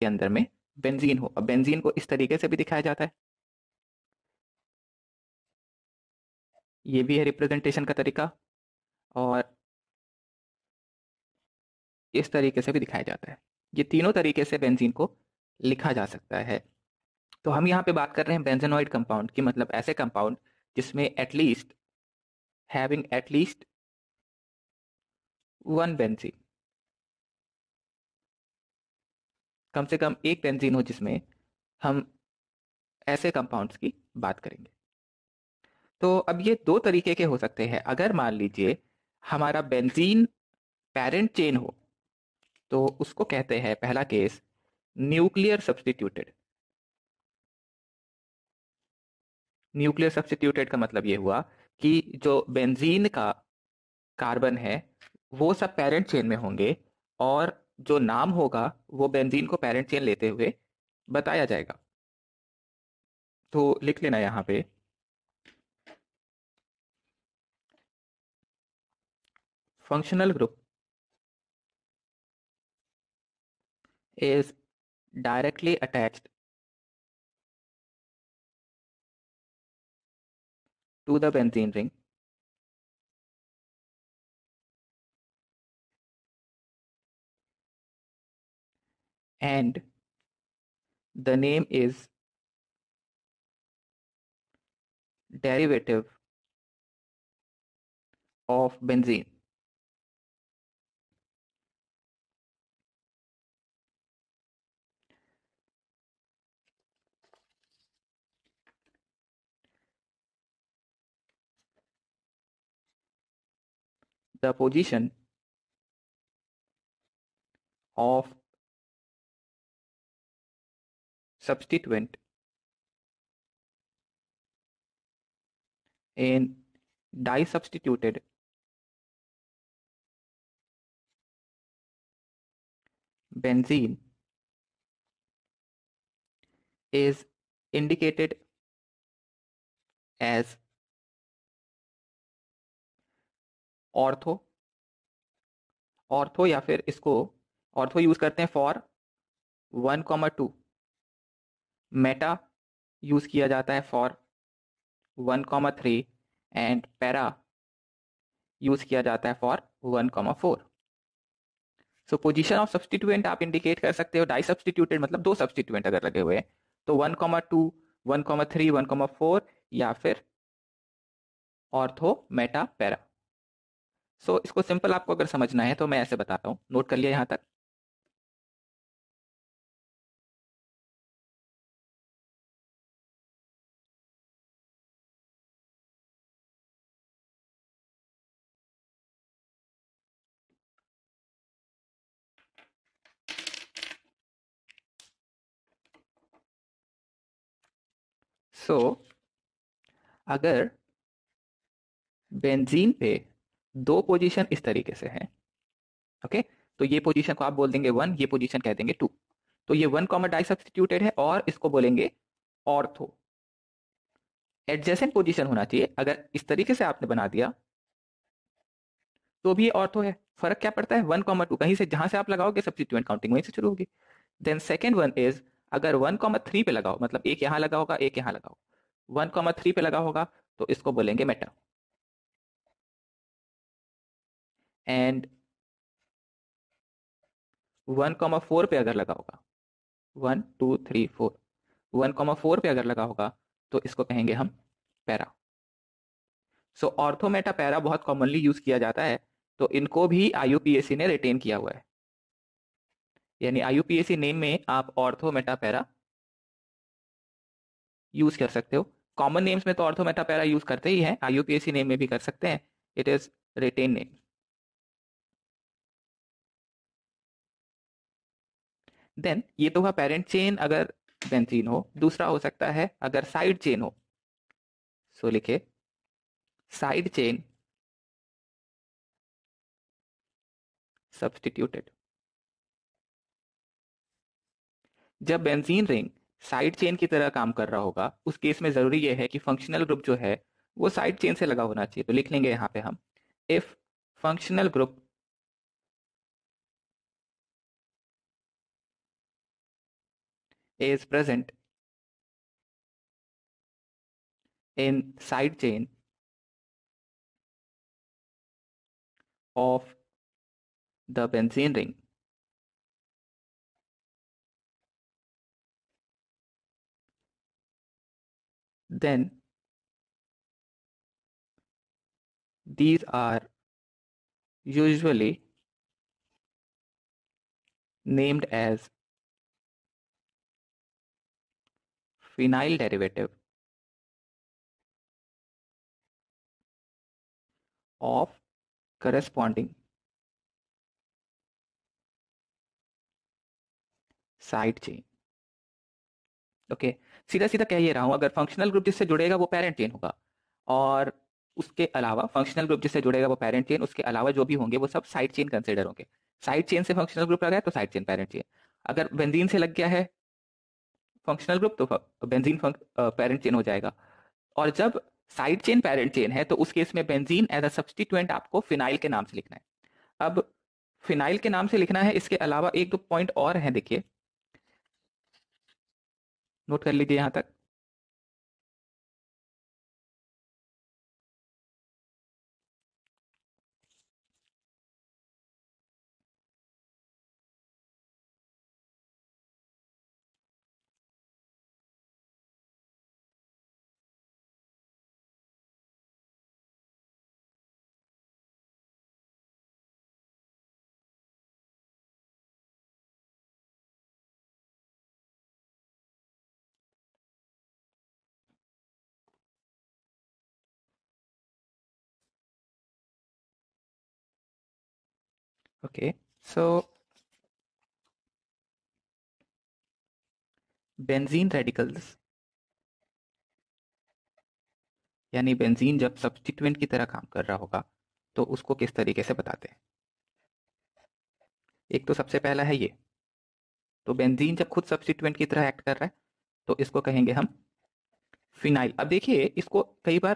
जिसके अंदर में बेंजीन हो। अब बेंजीन को इस तरीके से भी दिखाया जाता है, ये भी है रिप्रेजेंटेशन का तरीका, और इस तरीके से भी दिखाया जाता है। ये तीनों तरीके से बेंजीन को लिखा जा सकता है। तो हम यहाँ पे बात कर रहे हैं बेंजेनॉइड कंपाउंड की, मतलब ऐसे कंपाउंड जिसमें at least having at least one benzene, कम से कम एक बेंजीन हो जिसमें, हम ऐसे कंपाउंड्स की बात करेंगे। तो अब ये दो तरीके के हो सकते हैं। अगर मान लीजिए हमारा बेंजीन पेरेंट चेन हो, तो उसको कहते हैं, पहला case, nuclear substituted. Nuclear substituted का मतलब ये हुआ कि जो बेंजीन का कार्बन है वो सब पेरेंट चेन में होंगे, और जो नाम होगा वो बेंजीन को पेरेंट चेन लेते हुए बताया जाएगा। तो लिख लेना यहाँ पे, functional group is directly attached to the benzene ring and the name is derivative of benzene. The position of substituent in disubstituted benzene is indicated as ortho, ortho या फिर इसको ऑर्थो यूज करते हैं फॉर 1,2, मेटा यूज किया जाता है for 1,3 and para use किया जाता है for 1,4। So position of substituent आप इंडिकेट कर सकते हो, डाई सब्स्टिट्यूटेड मतलब दो सब्स्टिट्यूएंट अगर लगे हुए हैं तो 1,2, 1,3, 1,4, या फिर ऑर्थो मेटा पैरा। सो इसको सिंपल आपको अगर समझना है तो मैं ऐसे बताता हूँ, नोट कर लिया यहाँ तक। सो अगर बेंजीन पे दो पोजीशन इस तरीके से हैं, ओके, तो ये पोजीशन को आप बोल देंगे 1, ये पोजीशन कह देंगे 2। तो ये 1 कॉमा डाई सब्स्टिट्यूटेड है और इसको बोलेंगे ऑर्थो। एडजेसेंट पोजीशन होना चाहिए। अगर इस तरीके से आपने बना दिया तो भी ये ऑर्थो है। फर्क क्या पड़ता है, 1,2 कहीं से जहां से आप लगाओगे सब्स्टिट्यूएंट काउंटिंग वहीं से शुरू होगी। देन सेकेंड वन इज, अगर 1,3 पे लगाओ, मतलब एक यहां लगा होगा एक यहां लगा होगा, 1,3 पे लगा होगा तो इसको बोलेंगे मेटा, एंड 1,4 पे अगर लगा होगा, 1, 2, 3, 4, 1,4 पे अगर लगा होगा तो इसको कहेंगे हम पैरा। सो ऑर्थो मेटा पैरा बहुत कॉमनली यूज किया जाता है, तो इनको भी आईयूपीएसी ने रिटेन किया हुआ है। यानी आईयूपीएसी नेम में आप ऑर्थो मेटा पैरा यूज कर सकते हो। कॉमन नेम्स में तो ऑर्थो मेटा पैरा यूज करते ही हैं, आईयूपीएसी नेम में भी कर सकते हैं। It is written name. Then ये तो हुआ पेरेंट चेन अगर बेंजीन हो, दूसरा हो सकता है अगर साइड चेन हो। सो लिखे साइड चेन सब्स्टिट्यूटेड। जब बेंजीन रिंग साइड चेन की तरह काम कर रहा होगा उस केस में जरूरी यह है कि फंक्शनल ग्रुप जो है वो साइड चेन से लगा होना चाहिए। तो लिख लेंगे यहां पे हम, if functional group is present in side chain of the benzene ring, then these are usually named as phenyl derivative of corresponding side chain. Okay, सीधा सीधा कह ये रहा हूं, अगर फंक्शनल ग्रुप जिससे जुड़ेगा वो पेरेंट चेन होगा, और उसके अलावा फंक्शनल ग्रुप जिससे जुड़ेगा वो पेरेंट चेन, उसके अलावा जो भी होंगे वो सब साइड चेन कंसिडर होंगे। साइड चेन से फंक्शनल ग्रुप लगा है तो साइड चेन पेरेंट चेन। अगर बेंजीन से लग गया है फंक्शनल ग्रुप तो बेंजीन पेरेंट चेन हो जाएगा। और जब साइड चेन पेरेंट चेन है तो उस केस में बेंजीन एज अ सब्सटीट्यूएंट आपको फिनाइल के नाम से लिखना है। अब फिनाइल के नाम से लिखना है, इसके अलावा एक दो पॉइंट और हैं, देखिए नोट कर लीजिए यहां तक। ओके, सो बेंजीन रेडिकल्स यानी बेंजीन जब सब्स्टिट्यूएंट की तरह काम कर रहा होगा तो उसको किस तरीके से बताते हैं। एक तो सबसे पहला है ये, तो बेंजीन जब खुद सब्स्टिट्यूएंट की तरह एक्ट कर रहा है तो इसको कहेंगे हम फिनाइल। अब देखिए इसको कई बार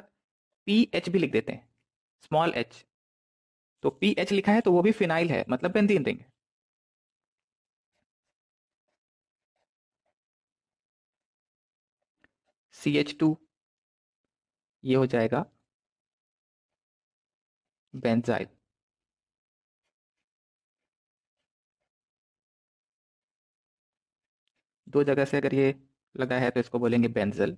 पी एच भी लिख देते हैं, स्मॉल एच, तो पी एच लिखा है तो वो भी फिनाइल है, मतलब बेंजीन रिंग है। CH2 ये हो जाएगा बेंजाइल। दो जगह से अगर ये लगा है तो इसको बोलेंगे बेंजल।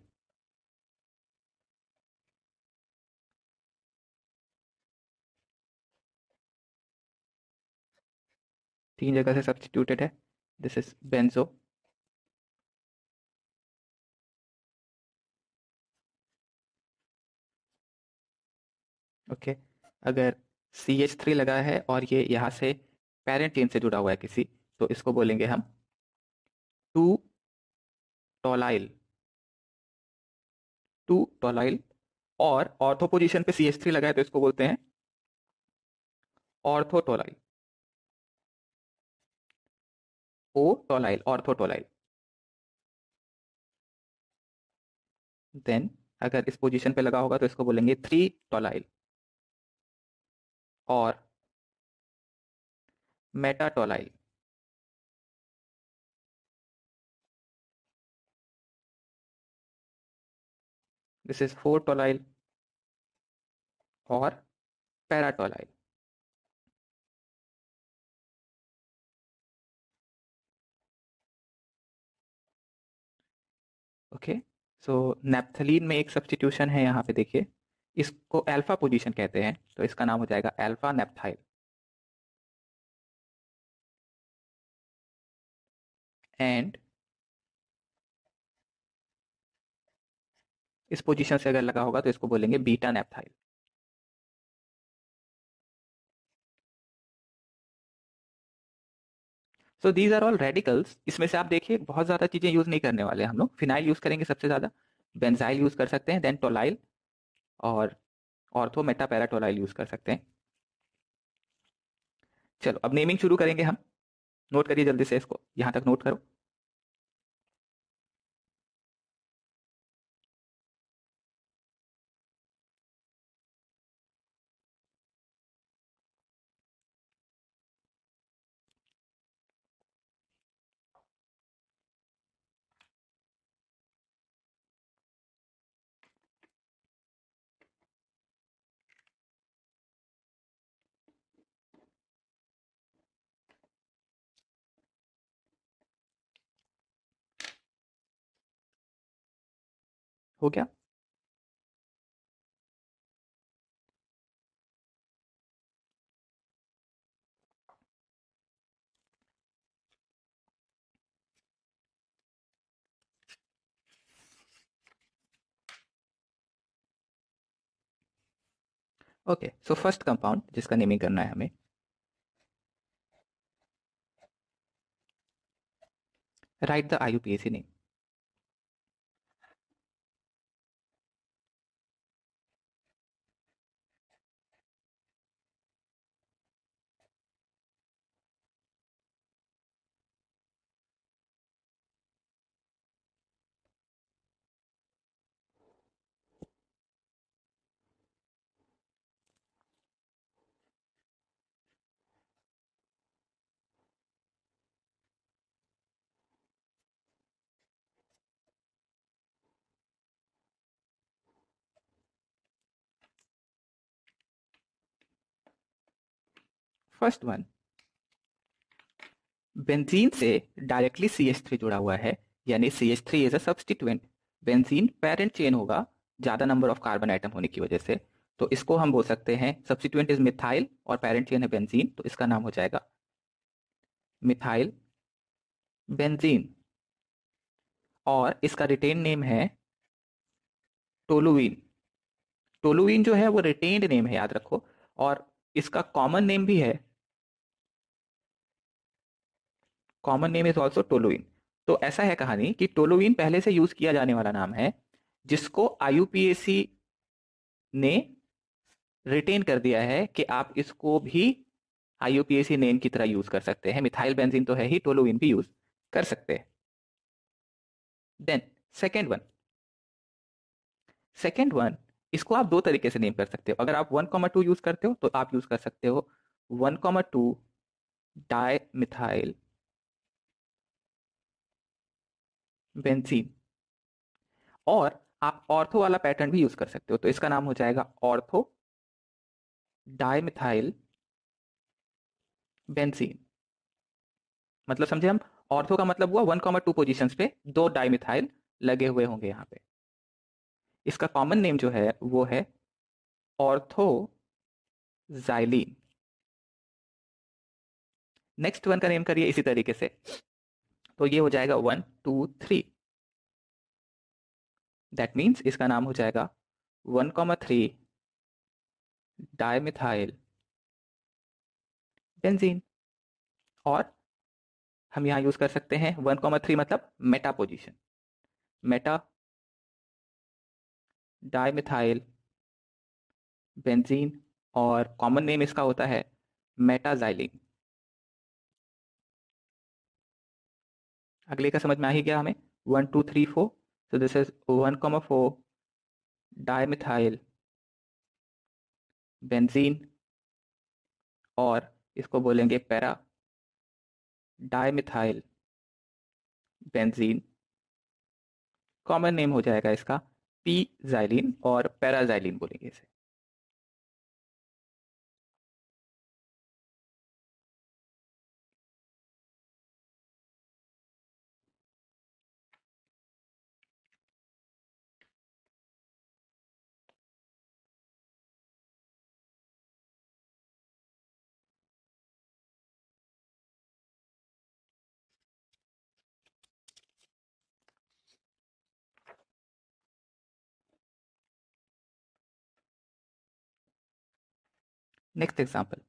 तीन जगह से सब्स्टिट्यूटेड है, दिस इज बेंजो। ओके, अगर CH3 लगा है और ये यहाँ से पेरेंट चेन से जुड़ा हुआ है किसी, तो इसको बोलेंगे हम टू टोलाइल। टू टोलाइल। और ऑर्थो पोजीशन पे CH3 लगा है तो इसको बोलते हैं ऑर्थोटोलाइल। ओ टोलाइल, ऑर्थोटोलाइल। देन अगर इस पोजीशन पे लगा होगा तो इसको बोलेंगे थ्री टोलाइल और मेटाटोलाइल। दिस इज फोर टोलाइल और पैराटोलाइल। ओके, सो नेप्थलीन में एक सब्स्टिट्यूशन है यहाँ पे देखिए, इसको अल्फा पोजीशन कहते हैं, तो इसका नाम हो जाएगा अल्फा नेप्थाइल। एंड इस पोजीशन से अगर लगा होगा तो इसको बोलेंगे beta naphthyl. So these are all radicals. इसमें से आप देखिए बहुत ज्यादा चीजें यूज नहीं करने वाले हम लोग, फिनाइल यूज करेंगे सबसे ज्यादा, बेंजाइल यूज कर सकते हैं, देन टोलाइल और ऑर्थो मेटा पैराटोलाइल यूज कर सकते हैं। चलो अब नेमिंग शुरू करेंगे हम। नोट करिए जल्दी से, इसको यहां तक नोट करो। हो गया? ओके, सो फर्स्ट कंपाउंड जिसका नेमिंग करना है हमें, right the IUPAC name. First one, benzene से डायरेक्टली CH3 जुड़ा हुआ है, यानी CH3 is a substituent. Benzene parent chain होगा ज्यादा नंबर ऑफ कार्बन आइटम होने की वजह से, तो इसको हम बोल सकते हैं सब्स्टिट्यूएंट इज मिथाइल और पेरेंट चेन है बेंजीन, तो इसका नाम हो जाएगा मिथाइल बेंजीन। और इसका रिटेन नेम है टोलुइन। टोलुइन जो है वो रिटेन्ड नेम है, याद रखो। और इसका कॉमन नेम भी है, common name is also toluene. तो ऐसा है कहानी कि टोलुइन पहले से यूज किया जाने वाला नाम है, जिसको IUPAC ने रिटेन कर दिया है कि आप इसको भी IUPAC नेम की तरह यूज कर सकते हैं। मिथाइल बेंजीन तो है ही, टोलुइन भी यूज कर सकते हैं। Then second one, second one, इसको आप दो तरीके से नेम कर सकते हो। अगर आप 1,2 यूज करते हो तो आप यूज कर सकते हो 1,2 डाई मिथाइल बेंजीन। और आप ऑर्थो वाला पैटर्न भी यूज कर सकते हो, तो इसका नाम हो जाएगा ऑर्थो डाई मिथाइल बेंजीन। मतलब समझे हम? ऑर्थो का मतलब हुआ 1,2 पोजीशंस पे दो डाइमिथाइल लगे हुए होंगे यहाँ पे। इसका कॉमन नेम जो है वो है ऑर्थो जाइलीन। नेक्स्ट वन का नेम करिए इसी तरीके से, तो ये हो जाएगा 1,2,3। दैट मीन्स इसका नाम हो जाएगा 1,3 डाइमिथाइल बेंजीन। और हम यहाँ यूज कर सकते हैं 1,3 मतलब Meta position, Meta dimethyl benzene. और कॉमन नेम इसका होता है मेटाजाइलिन। अगले का समझ में आ ही गया हमें? 1,2,3,4, सो दिस इज 1,4 डाइमिथाइल बेंजीन। और इसको बोलेंगे para dimethyl benzene. Common name हो जाएगा इसका पी जाइलिन और पैराजाइलिन बोलेंगे इसे। Next example,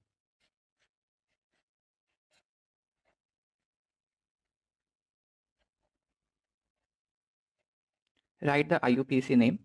right the IUPAC name.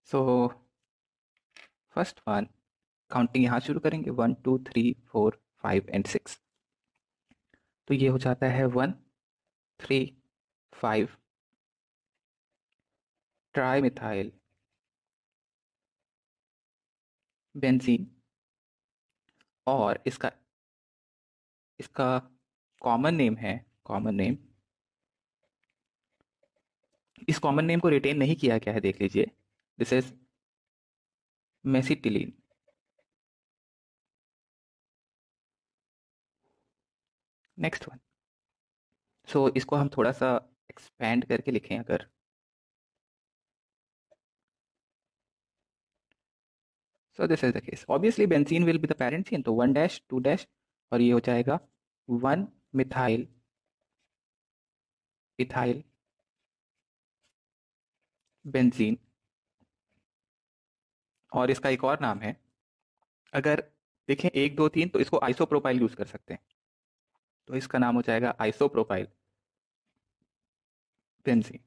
So first one, counting यहाँ शुरू करेंगे 1 2 3 4 5 एंड 6। तो ये हो जाता है 1 3 5 ट्राई मिथाइल बेंजीन। और इसका इसका कॉमन नेम है, कॉमन नेम, इस कॉमन नेम को रिटेन नहीं किया गया है, देख लीजिए, this is mesitylene. Next one, so इसको हम थोड़ा सा एक्सपेंड करके लिखें अगर, so this is the case, obviously benzene will be the parent chain, तो 1 डैश 2 डैश, और ये हो जाएगा 1 मिथाइल इथाइल बेंजीन। और इसका एक और नाम है, अगर देखें 1 2 3 तो इसको आइसोप्रोपाइल यूज कर सकते हैं, तो इसका नाम हो जाएगा आइसोप्रोपाइल बेंजीन।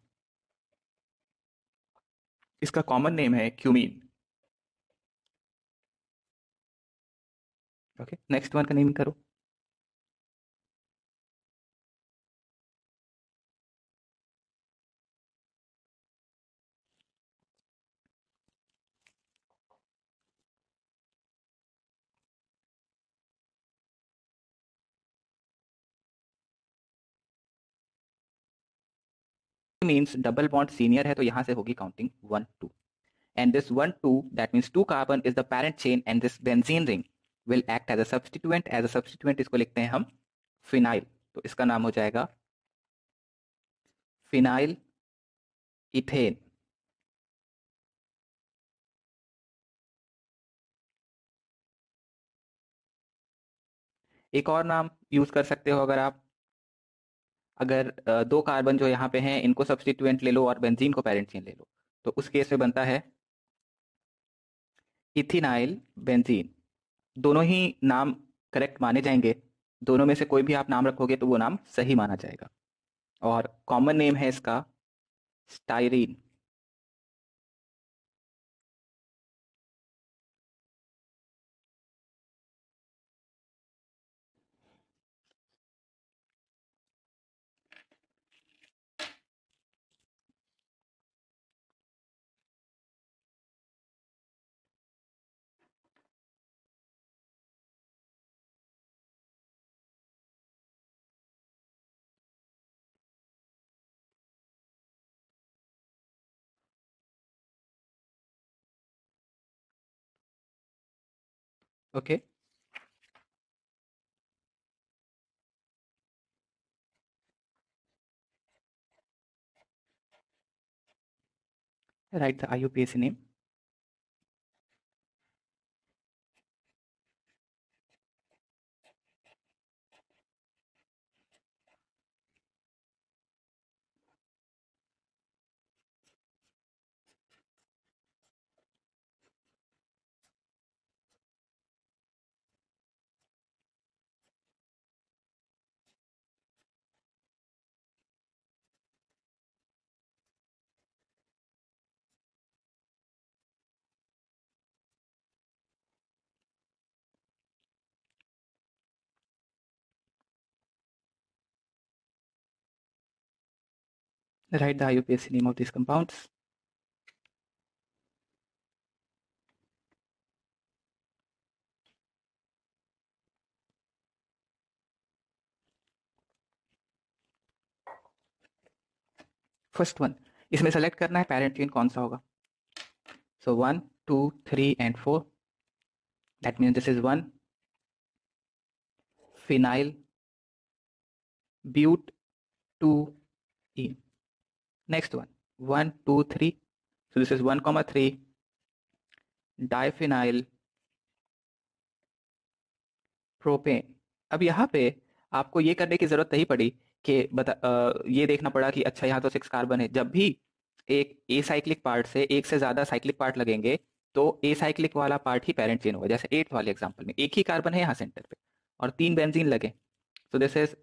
इसका कॉमन नेम है क्यूमीन। ओके, नेक्स्ट वन का नेम करो। मीन्स डबल बॉन्ड सीनियर है, तो यहां से होगी counting 1 2, and this 1 2, that means 2 carbon is the parent chain, and this benzene ring will act as a substituent, इसको लिखते हैं हम फिनाइल, तो इसका नाम हो जाएगा फिनाइल इथेन। एक और नाम यूज कर सकते हो, अगर आप, अगर दो कार्बन जो यहाँ पे हैं इनको सब्सटीट्यूएंट ले लो और बेंजीन को पेरेंट चेन ले लो, तो उस केस में बनता है इथिनाइल बेंजीन। दोनों ही नाम करेक्ट माने जाएंगे, दोनों में से कोई भी आप नाम रखोगे तो वो नाम सही माना जाएगा। और कॉमन नेम है इसका styrene. Okay, write the IUPAC name. Write the IUPAC name of these compounds. First one, इसमें सेलेक्ट करना है पेरेंट चेन कौन सा होगा। So 1 2 3 and 4, that means this is 1 phenyl but 2 ene. Next one 1 2 3, so this is 1,3 diphenyl propane. अब यहाँ पे आपको ये करने की जरूरत नहीं पड़ी कि ये देखना पड़ा कि अच्छा यहाँ तो 6 कार्बन है। जब भी एक ए साइक्लिक पार्ट से एक से ज्यादा साइक्लिक पार्ट लगेंगे तो ए साइक्लिक वाला पार्ट ही पेरेंट चेन होगा। जैसे 8th वाले एग्जांपल में एक ही कार्बन है यहाँ सेंटर पे और 3 बेंजीन लगे, so this is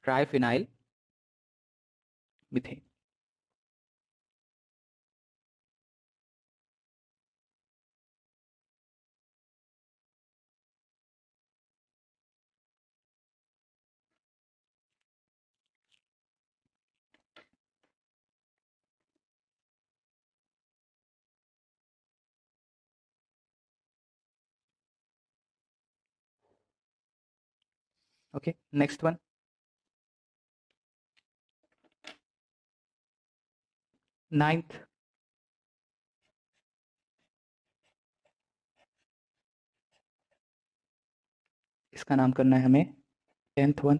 triphenyl methane. Okay, next one, 9th, इसका नाम करना है हमें 10th वन।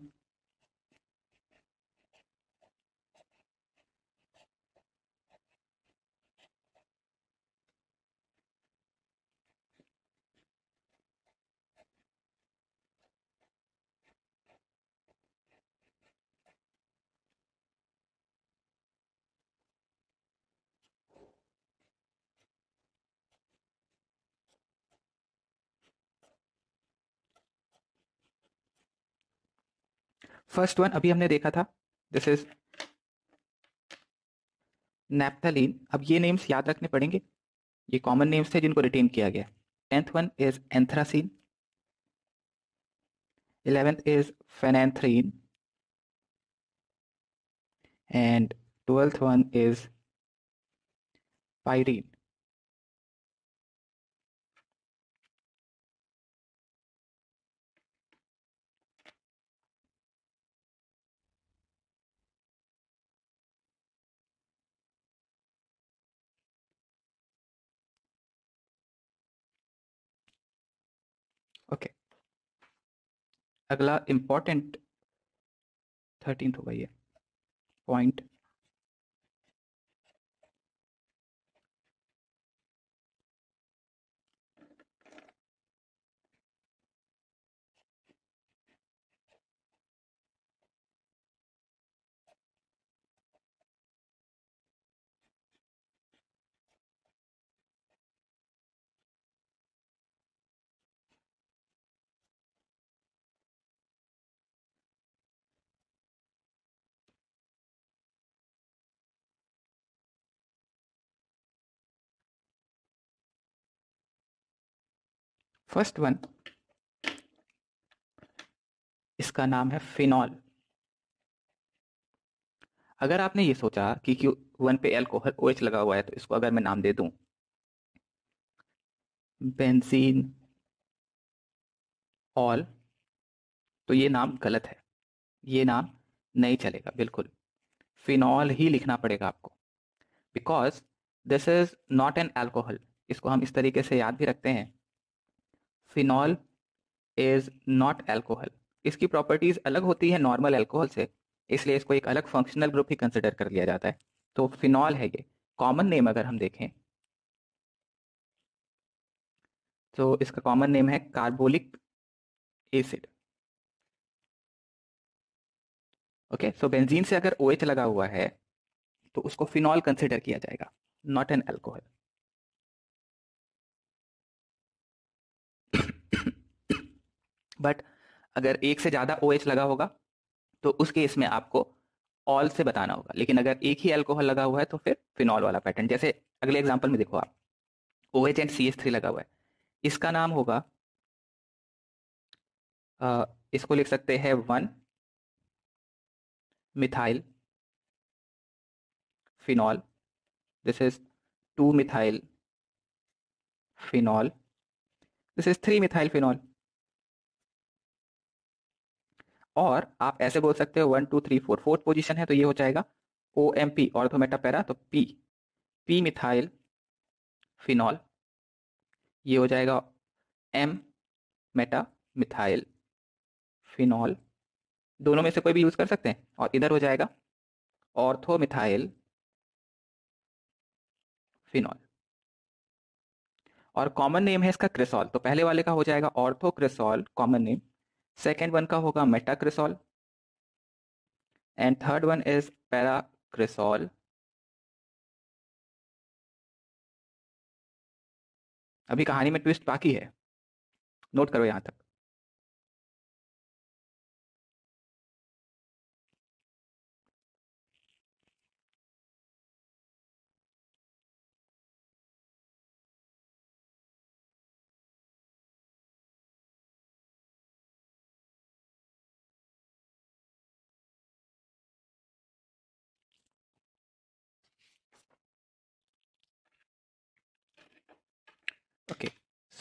फर्स्ट वन अभी हमने देखा था, दिस इज नैप्थलीन। अब ये नेम्स याद रखने पड़ेंगे, ये कॉमन नेम्स थे जिनको रिटेन किया गया। 10th one is anthracene, 11th is phenanthrene, and 12th one is pyrene. Okay, अगला इंपॉर्टेंट 13th होगा ये पॉइंट। फर्स्ट वन, इसका नाम है फिनॉल। अगर आपने ये सोचा कि क्यू वन पे एल्कोहल OH लगा हुआ है, तो इसको अगर मैं नाम दे दूं बेंजीन ऑल, तो ये नाम गलत है, ये नाम नहीं चलेगा बिल्कुल। फिनॉल ही लिखना पड़ेगा आपको, because this is not an alcohol. इसको हम इस तरीके से याद भी रखते हैं, फिनॉल इज नॉट अल्कोहल। इसकी प्रॉपर्टीज अलग होती है नॉर्मल अल्कोहल से, इसलिए इसको एक अलग फंक्शनल ग्रुप ही कंसिडर कर लिया जाता है। तो फिनॉल है ये। कॉमन नेम अगर हम देखें तो इसका कॉमन नेम है कार्बोलिक एसिड। ओके, सो बेंजीन से अगर OH लगा हुआ है तो उसको फिनॉल कंसिडर किया जाएगा, नॉट एन अल्कोहल। बट अगर एक से ज्यादा OH लगा होगा तो उस केस में आपको ऑल से बताना होगा, लेकिन अगर एक ही अल्कोहल लगा हुआ है तो फिर फिनॉल वाला पैटर्न। जैसे अगले एग्जांपल में देखो आप, OH एंड CH3 लगा हुआ है, इसका नाम होगा इसको लिख सकते हैं 1 methyl phenol, this is 2 methyl phenol, this is 3 methyl phenol. और आप ऐसे बोल सकते हो 1 2 3 4, फोर्थ पोजीशन है तो ये हो जाएगा OMP, ऑर्थो मेटा पैरा, तो P मिथाइल फिनॉल, ये हो जाएगा M मेटा मिथाइल फिनॉल। दोनों में से कोई भी यूज कर सकते हैं, और इधर हो जाएगा ऑर्थो मिथाइल फिनॉल। और कॉमन नेम है इसका क्रिसॉल, तो पहले वाले का हो जाएगा ortho cresol common name, second one का होगा meta cresol, and third one is para cresol. अभी कहानी में ट्विस्ट बाकी है, नोट करो यहां तक।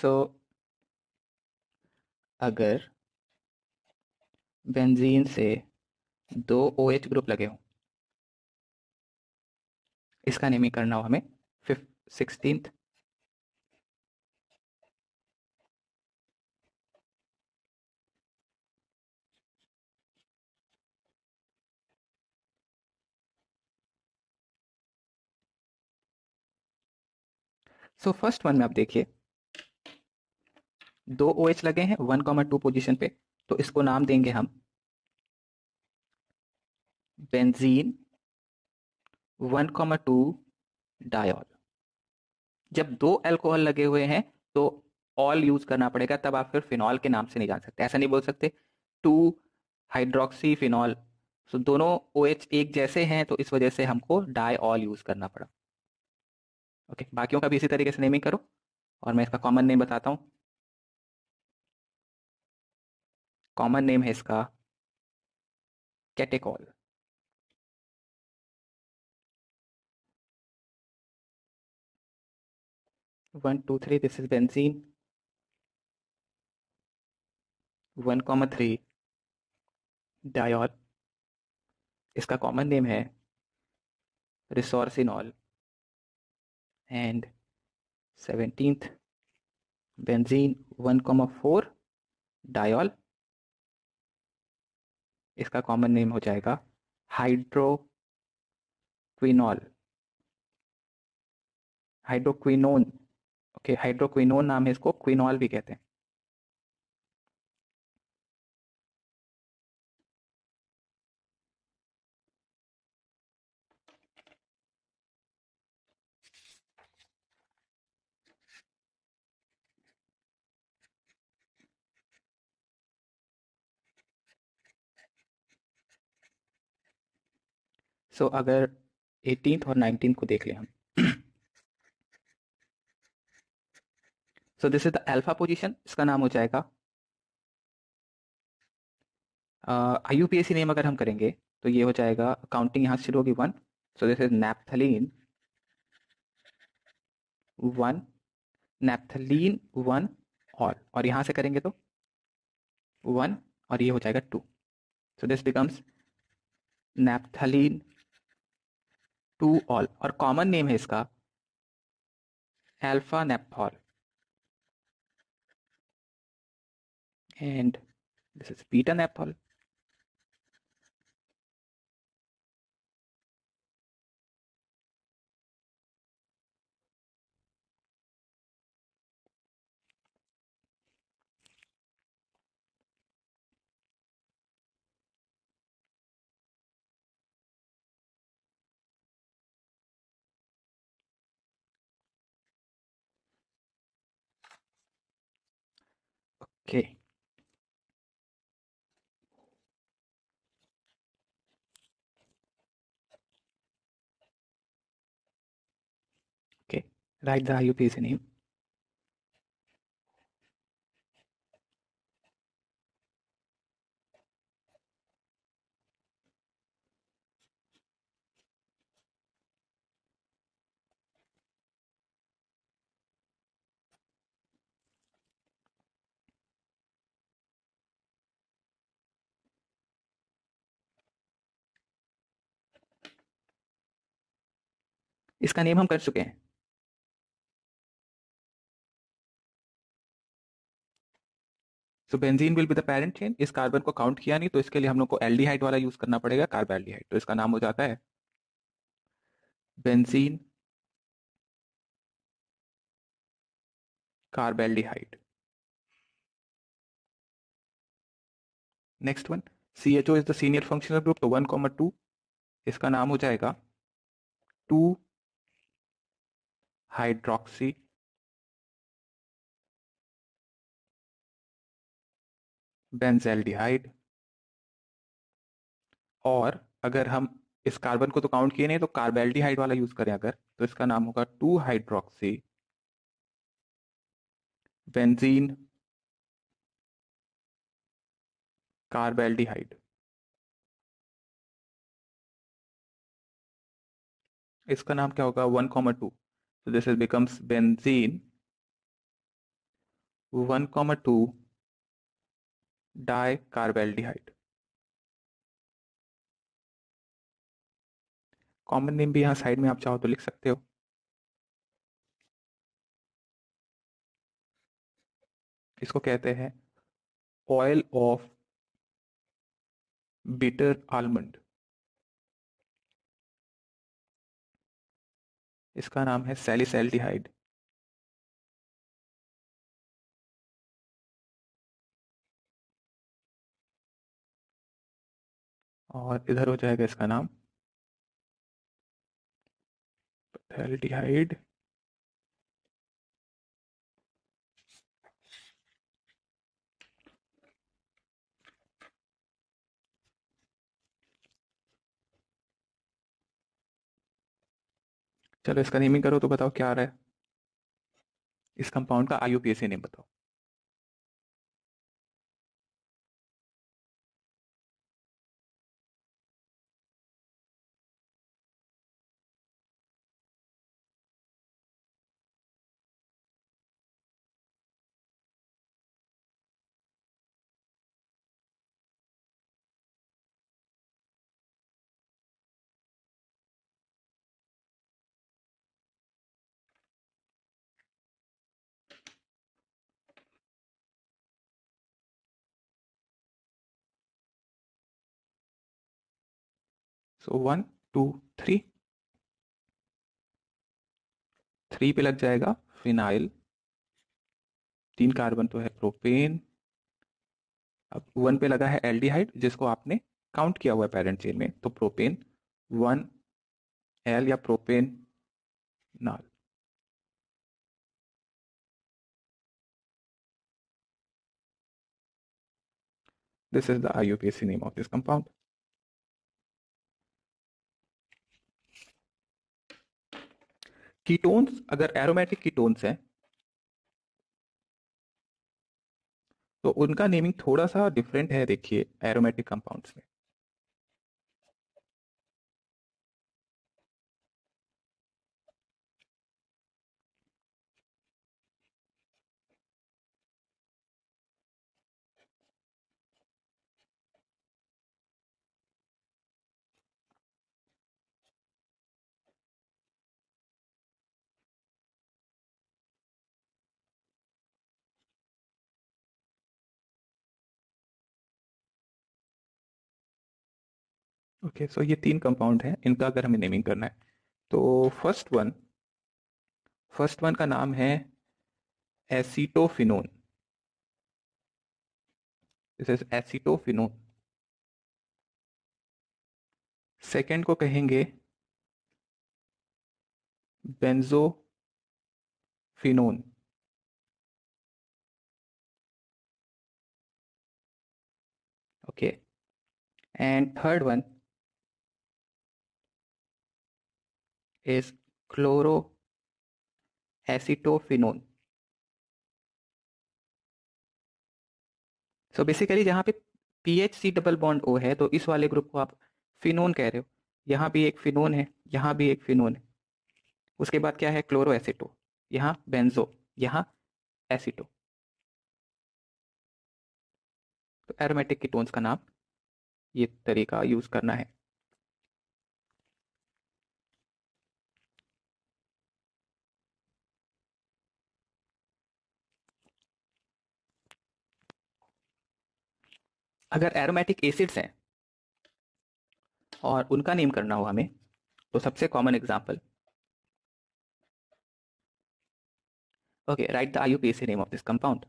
सो अगर बेंजीन से 2 OH ग्रुप लगे हों, इसका नेमिंग करना हो हमें 16th, सो फर्स्ट वन में आप देखिए 2 OH लगे हैं 1,2 पोजीशन पे, तो इसको नाम देंगे हम बेंजीन 1,2 डायॉल। जब 2 अल्कोहल लगे हुए हैं तो ऑल यूज करना पड़ेगा, तब आप फिर फिनॉल के नाम से नहीं जान सकते। ऐसा नहीं बोल सकते 2 हाइड्रोक्सी फिनॉल। सो दोनों OH एक जैसे हैं, तो इस वजह से हमको डाई ऑल यूज करना पड़ा। ओके, बाकियों का भी इसी तरीके से नेमिंग करो और मैं इसका कॉमन नेम बताता हूँ। कॉमन नेम है इसका catechol. 1 2 3, this is benzene 1,3 dial. इसका कॉमन नेम है resorcinol. And 17th benzene 1,4 dial. इसका कॉमन नेम हो जाएगा हाइड्रोक्विनॉल, हाइड्रोक्विनोन। ओके, हाइड्रोक्विनोन नाम है, इसको क्विनॉल भी कहते हैं। सो अगर 18th और 19th को देख लें हम, सो this is the alpha position. इसका नाम हो जाएगा IUPAC नेम अगर हम करेंगे तो ये हो जाएगा, काउंटिंग यहाँ से शुरू होगी 1। सो दिस इज नैप्थलीन 1, नैप्थलीन 1 और यहाँ से करेंगे तो 1 और ये हो जाएगा 2। So this becomes naphthalene 2 all और कॉमन नेम है इसका alpha नेप्थॉल। And this is beta नेप्थॉल। Okay, okay, write the IUPAC name. इसका नेम हम कर चुके हैं। सो benzene will be the parent chain. इस कार्बन को काउंट किया नहीं, तो इसके लिए हम लोग को एल्डिहाइड वाला यूज करना पड़ेगा, कार्बोल्डिहाइड। तो इसका नाम हो जाता है benzene carbaldehyde. Next one, CHO is the senior functional group, तो 1,2 इसका नाम हो जाएगा 2 हाइड्रोक्सी बेंजल्डिहाइड। और अगर हम इस कार्बन को तो काउंट किए नहीं, तो कार्बोल्डिहाइड वाला यूज करें अगर, तो इसका नाम होगा 2 हाइड्रोक्सी बेंजीन कार्बोल्डिहाइड। इसका नाम क्या होगा 1,2, so this is becomes benzene 1,2 di carbaldehyde. Common name भी यहाँ साइड में आप चाहो तो लिख सकते हो। इसको कहते हैं ऑयल ऑफ बिटर आलमंड। इसका नाम है सैलिसैल्डिहाइड। और इधर हो जाएगा इसका नाम एल्डिहाइड। चलो इसका नेमिंग करो तो बताओ क्या आ रहा है। इस कंपाउंड का आईयूपीएसी नेम बताओ। सो 1 2 3। 3 पे लग जाएगा फिनाइल। 3 कार्बन तो है प्रोपेन। अब 1 पे लगा है एल्डिहाइड जिसको आपने काउंट किया हुआ है पेरेंट चेन में, तो प्रोपेन 1 एल या प्रोपेन नाल। This is the IUPAC name of this compound. Ketones, अगर एरोमेटिक कीटोन्स हैं तो उनका नेमिंग थोड़ा सा डिफरेंट है, देखिए एरोमेटिक कंपाउंड्स में। ओके, सो ये 3 कंपाउंड हैं, इनका अगर हमें नेमिंग करना है तो फर्स्ट वन का नाम है acetophenone. This is acetophenone. Second को कहेंगे benzophenone. Okay, and third one is chloro acetophenone. So basically जहाँ पे PHC डबल बॉन्ड O है तो इस वाले ग्रुप को आप फिनोन कह रहे हो। यहाँ भी एक फिनोन है, यहाँ भी एक फिनोन है। उसके बाद क्या है, क्लोरो एसिटो, यहाँ बेंजो, यहाँ एसिटो। तो एरोमेटिक कीटोन्स का नाम ये तरीका यूज करना है। अगर एरोमेटिक एसिड्स हैं और उनका नेम करना हो हमें तो सबसे common example, okay, write the IUPAC name of this compound.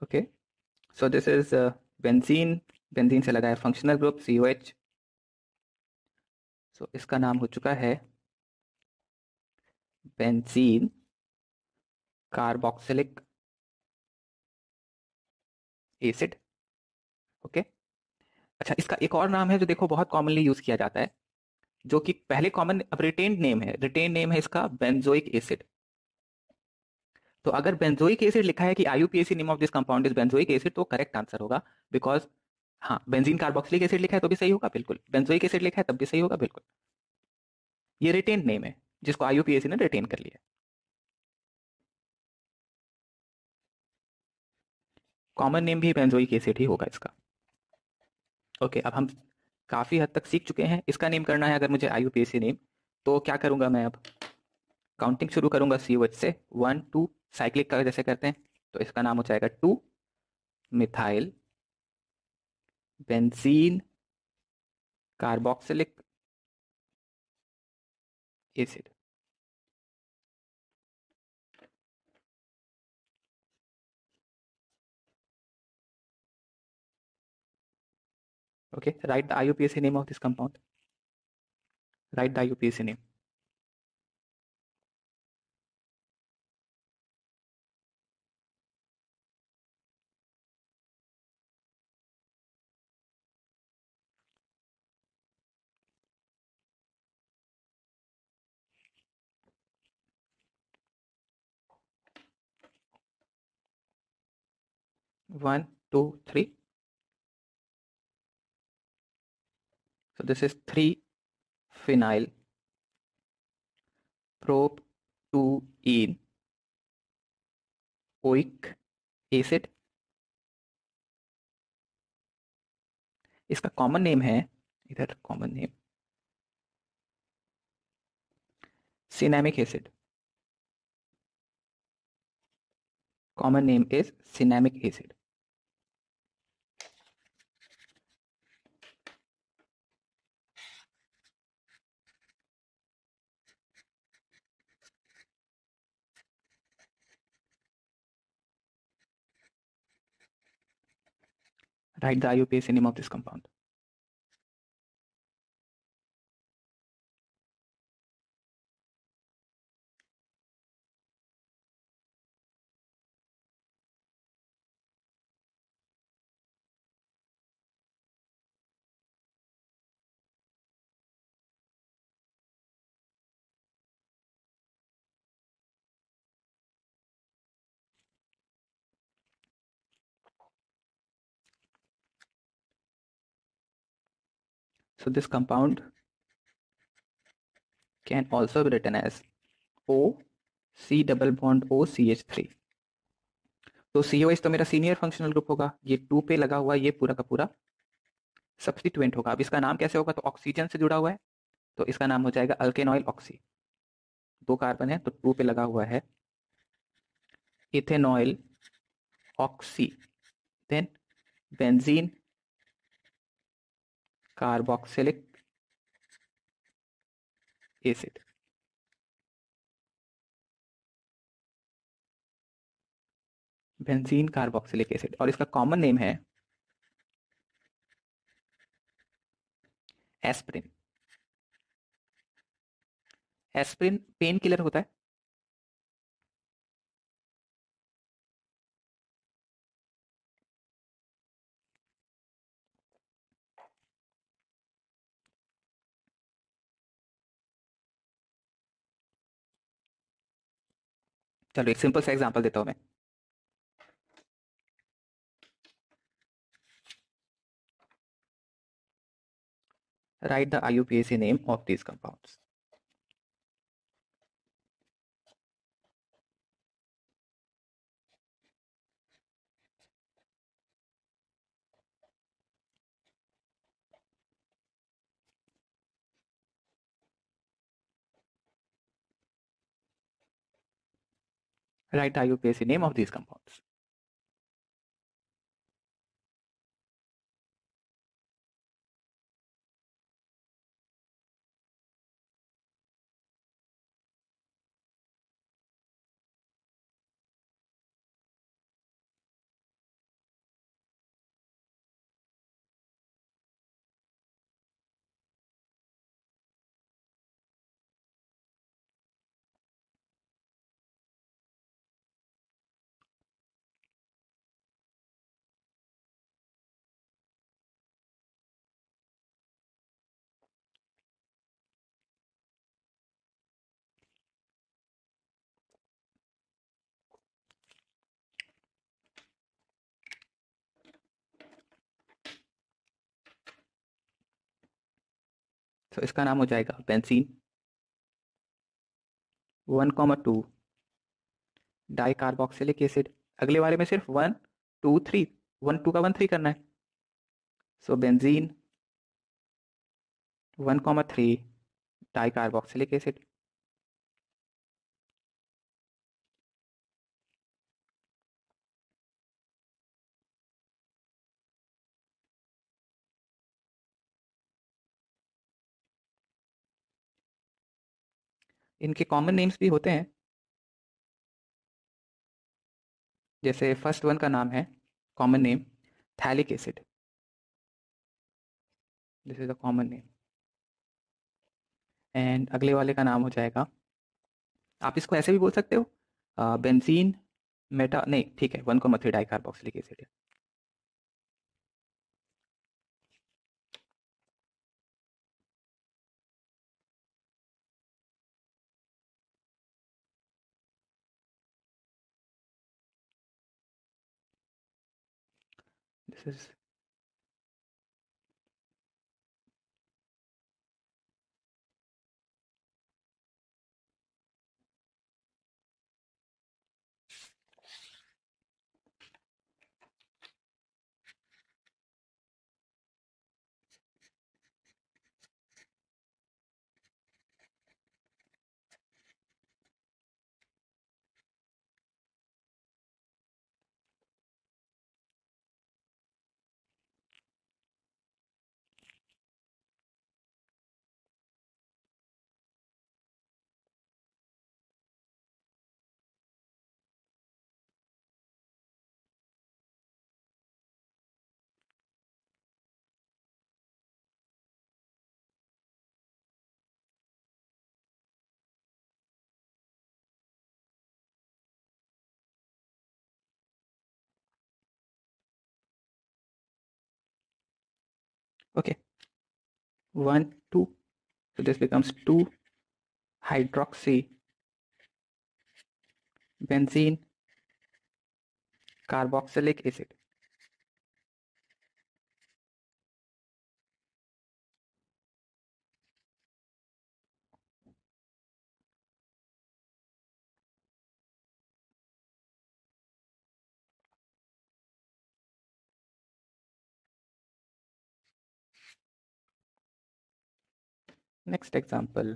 Okay, so this is benzene. Benzene से लगा है फंक्शनल ग्रुप COH। सो इसका नाम हो चुका है बेंजीन कार्बोक्सिलिक एसिड। ओके। अच्छा, इसका एक और नाम है जो देखो बहुत कॉमनली यूज किया जाता है, जो कि पहले कॉमन, अब रिटेन नेम है इसका बेंजोइक एसिड। तो अगर बेंजोइक एसिड लिखा है कि IUPAC name of this compound is benzoic acid, तो करेक्ट आंसर होगा, बिकॉज हाँ, बेंजीन कार्बोक्सिलिक एसिड लिखा है तो भी सही होगा बिल्कुल, बेंजोइक एसिड लिखा है तब भी सही होगा बिल्कुल। ये रिटेन नेम है जिसको आईयूपीएसी ने रिटेन कर लिया। कॉमन नेम भी बेंजोइक एसिड ही होगा इसका। ओके, अब हम काफी हद तक सीख चुके हैं। इसका नेम करना है अगर मुझे आईयूपीएसी नेम, तो क्या करूंगा मैं अब? काउंटिंग शुरू करूंगा COH से, 1 2, साइक्लिक का जैसे करते हैं, तो इसका नाम हो जाएगा 2 methyl benzene carboxylic acid. Okay, write the IUPAC name of this compound. Write the IUPAC name. One, two, three. So this is 3-phenyl proptoene oic acid. इसका कॉमन नेम है, इधर common name, cinnamic acid. Common name is cinnamic acid. Write the IUPAC name of this compound. So this compound can also be written as O C double bond O CH3. तो COH तो मेरा senior functional group होगा, ये 2 पे लगा हुआ ये पूरा का पूरा सब्स्टिट्यूएंट होगा। अब इसका नाम कैसे होगा? तो ऑक्सीजन से जुड़ा हुआ है, तो इसका नाम हो जाएगा अल्केनॉइल ऑक्सी। 2 कार्बन है तो 2 पे लगा हुआ है ethanoyl oxy, then benzene carboxylic acid. Benzene carboxylic acid, और इसका कॉमन नेम है एस्प्रिन। एस्प्रिन पेन किलर होता है। चलो एक सिंपल सा एग्जांपल देता हूं मैं। Right the IUPAC name of these compounds. Write the IUPAC name of these compounds. तो इसका नाम हो जाएगा बेंजीन। 1,2 di carboxylic acid. अगले वाले में सिर्फ 1 2 3, 1 2 का 1 3 करना है। सो बेंजीन 1,3 डाई कार्बोक्सिलिक एसिड। इनके कॉमन नेम्स भी होते हैं, जैसे फर्स्ट वन का नाम है common name phthalic acid. This is the common name. And अगले वाले का नाम हो जाएगा, आप इसको ऐसे भी बोल सकते हो, बेंजीन मेटा, नहीं ठीक है, 1,3 डाई कार्बोक्सिलिक एसिड है। This is okay. 1 2, so this becomes 2 hydroxy benzene carboxylic acid. Next example,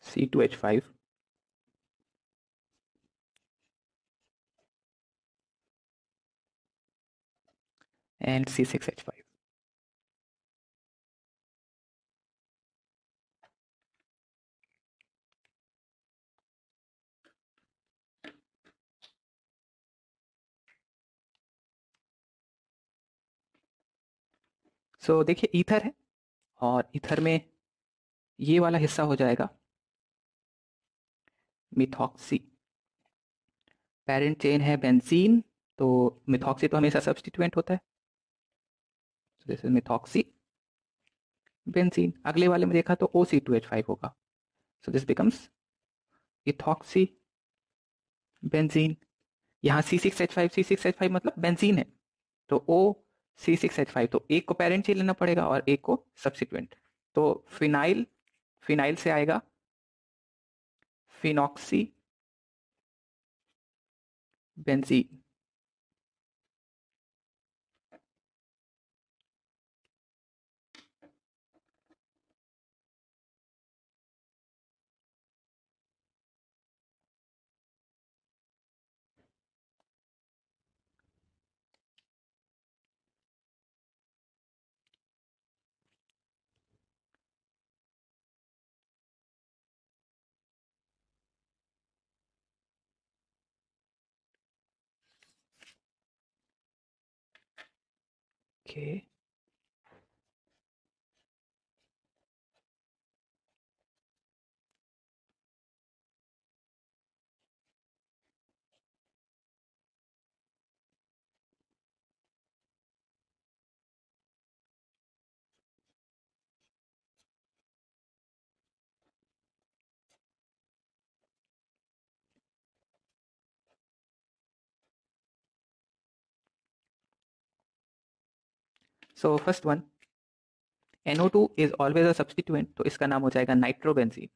C2H5 and C6H5. सो देखिए ईथर है, और ईथर में ये वाला हिस्सा हो जाएगा मिथॉक्सी। पेरेंट चेन है बेंजीन, तो मिथॉक्सी तो हमेशा सब्स्टिट्यूएंट होता है, दिस इज मिथॉक्सी बेंजीन। अगले वाले में देखा तो OC2H5 होगा, so this becomes ethoxy benzene. यहाँ C6H5 मतलब बेंजीन है, तो O C6H5, तो एक को पेरेंट चेन लेना पड़ेगा और एक को सब्सिक्वेंट। तो फिनाइल, फिनाइल से आएगा phenoxy benzene. Okay, so first one, NO2 is always a substituent, तो इसका नाम हो जाएगा nitrobenzene.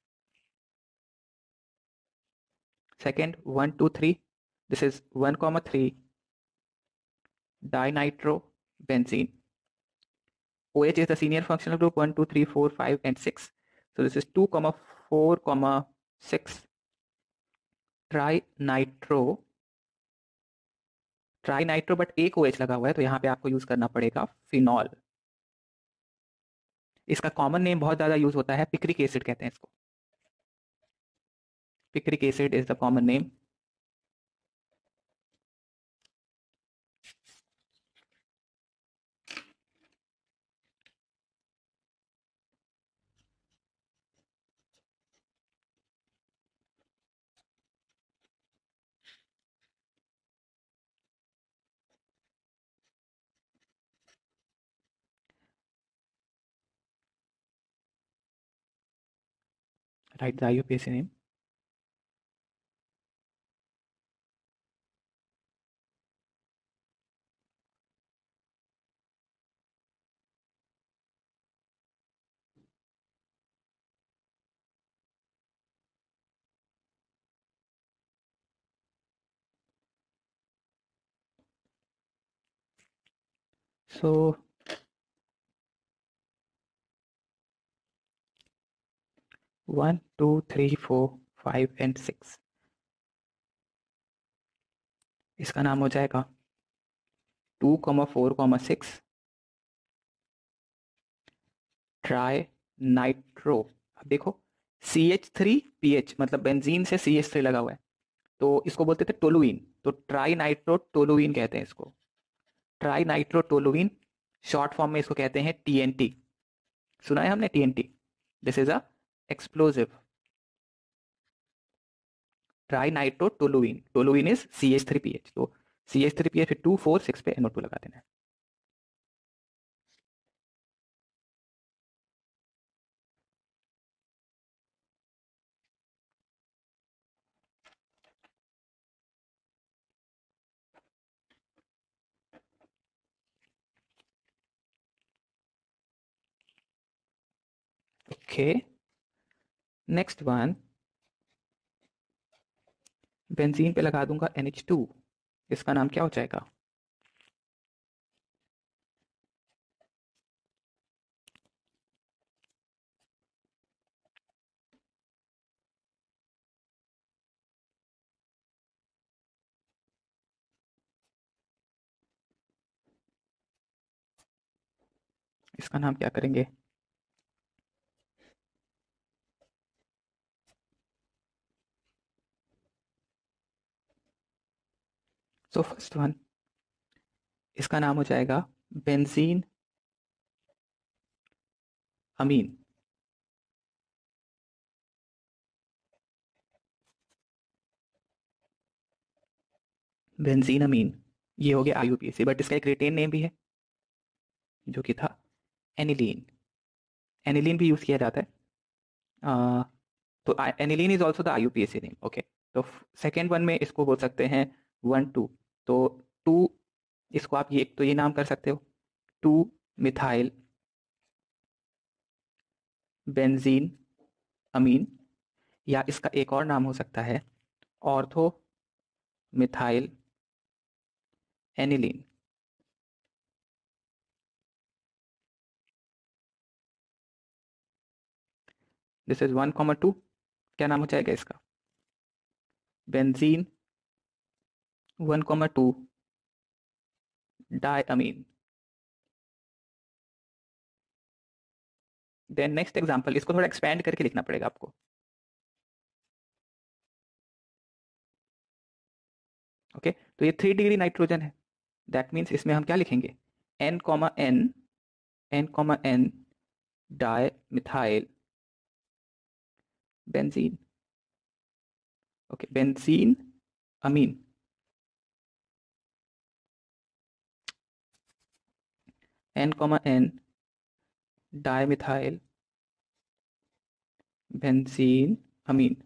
Second 1 2 3, this is 1,3 dinitrobenzene. OH is the senior functional group 1 2 3 4 5 and 6. So this is 2,4,6 tri nitro, but एक OH लगा हुआ है तो यहाँ पे आपको यूज करना पड़ेगा फिनॉल। इसका कॉमन नेम बहुत ज्यादा यूज होता है, पिक्रिक एसिड कहते हैं इसको। Picric acid is the common name. Right the IUPAC name. So 1 2 3 4 5 and 6, इसका नाम हो जाएगा 2,4,6 ट्राई नाइट्रो। अब देखो CH3PH मतलब बेंजीन से CH3 लगा हुआ है, तो इसको बोलते थे टोलुइन, तो ट्राई नाइट्रो टोलुइन कहते हैं इसको। Tri nitro toluene, short form में इसको कहते हैं TNT। सुना है हमने TNT, this is a explosive. Tri nitro toluene, toluene is CH3PH, तो CH3PH फिर 2 4 6 पे NO2 लगा देना है। ओके, नेक्स्ट वन, बेंजीन पे लगा दूंगा NH2, इसका नाम क्या हो जाएगा? इसका नाम क्या करेंगे? सो फर्स्ट वन, इसका नाम हो जाएगा बेंजीन अमीन। बेंजीन अमीन, ये हो गया IUPAC, बट इसका एक रिटेन नेम भी है जो कि था एनिलीन। एनिलीन भी यूज किया जाता है। अ, तो aniline is also the IUPAC name. Okay, तो सेकेंड वन में इसको बोल सकते हैं 1 2, तो 2, इसको आप ये तो ये नाम कर सकते हो 2 मिथाइल बेंजीन अमीन, या इसका एक और नाम हो सकता है ortho methyl aniline. This is 1,2, क्या नाम हो जाएगा इसका? Benzene 1,2 diamine. Then next example, इसको थोड़ा एक्सपेंड करके लिखना पड़ेगा आपको। ओके, तो ये 3 डिग्री नाइट्रोजन है, दैट मीन्स इसमें हम क्या लिखेंगे? N, N di methyl benzene. Okay, benzene amine, N di methyl benzene amine.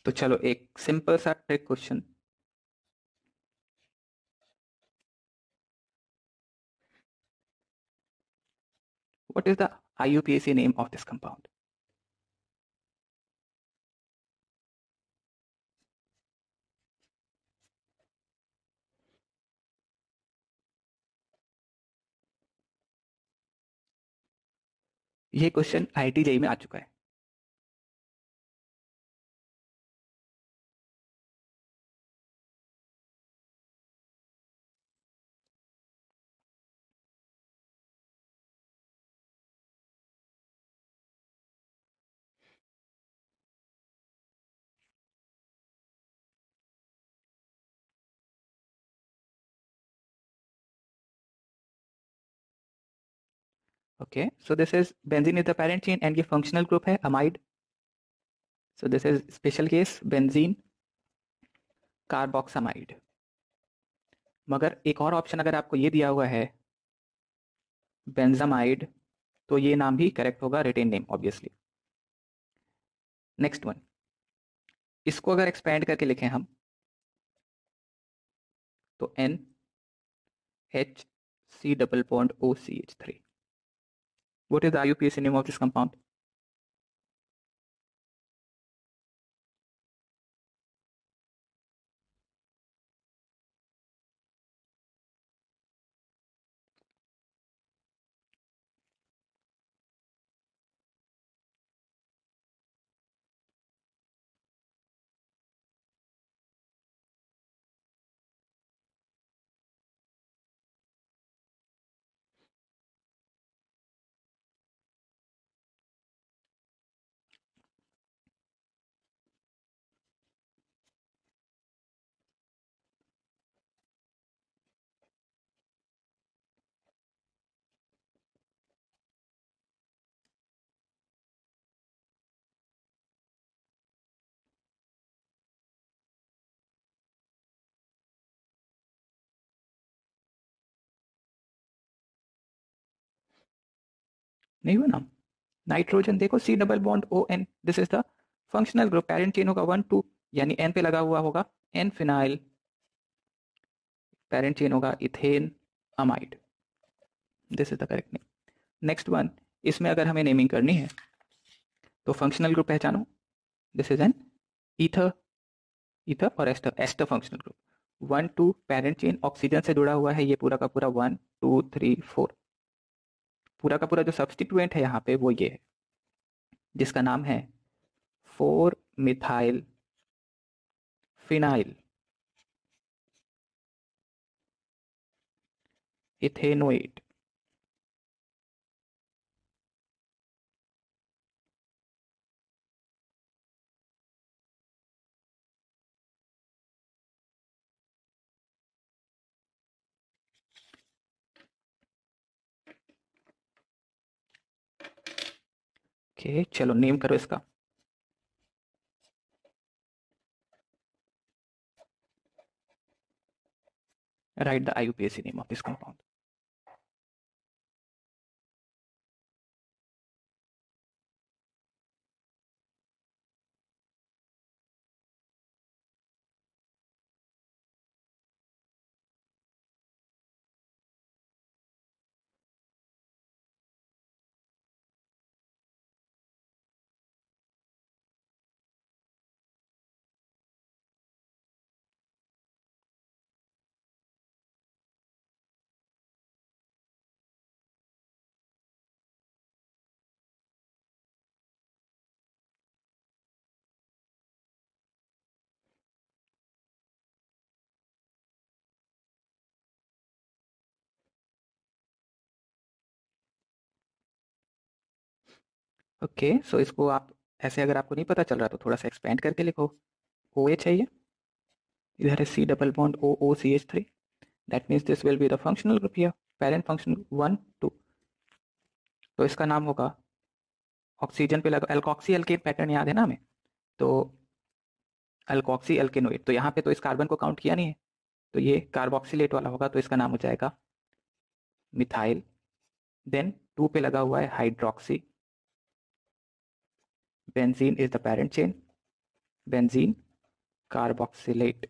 तो चलो एक सिंपल सा trick question. What is the IUPAC name of this compound? ये क्वेश्चन IIT जेईई में आ चुका है। Okay, so this is benzene is the parent chain and ये फंक्शनल ग्रुप है amide. So this is special case benzene carboxamide. मगर एक और ऑप्शन अगर आपको ये दिया हुआ है बेंजामाइड, तो ये नाम भी करेक्ट होगा, written name obviously. Next one, इसको अगर एक्सपेंड करके लिखें हम तो NH double bond OCH3। What is the IUPAC name of this compound? नहीं हुआ नाम। नाइट्रोजन देखो C double bond ON, this is the functional group, parent chain होगा 1 2, यानी N पे लगा हुआ होगा N फिनाइल, पेरेंट चेन होगा ethane amide. This is the correct name. Next one, इसमें अगर हमें नेमिंग करनी है तो फंक्शनल ग्रुप पहचानो, this is an ether, ether और ester, ester functional group. 1 2 parent chain oxygen से जुड़ा हुआ है, ये पूरा का पूरा 1 2 3 4। पूरा का पूरा जो सब्सटीट्यूएंट है यहाँ पे वो ये है, जिसका नाम है 4 मिथाइल फिनाइल इथेनोएट। ओके चलो नेम करो इसका। Right the IUPAC name of this compound. Okay so इसको आप ऐसे, अगर आपको नहीं पता चल रहा तो थोड़ा सा एक्सपेंड करके लिखो। OH है ये, इधर है C double bond OOCH3, that means this will be the functional group here, parent function 1 2। तो इसका नाम होगा, ऑक्सीजन पे लगा एल्कोक्सी एल्केन पैटर्न याद है ना हमें, तो अल्कोक्सी एल्केनोइड, तो यहाँ पे तो इस कार्बन को काउंट किया नहीं है, तो ये कार्बोक्सिलेट वाला होगा, तो इसका नाम हो जाएगा मिथाइल। देन 2 पे लगा हुआ है hydroxy, benzene is the parent chain, benzene carboxylate.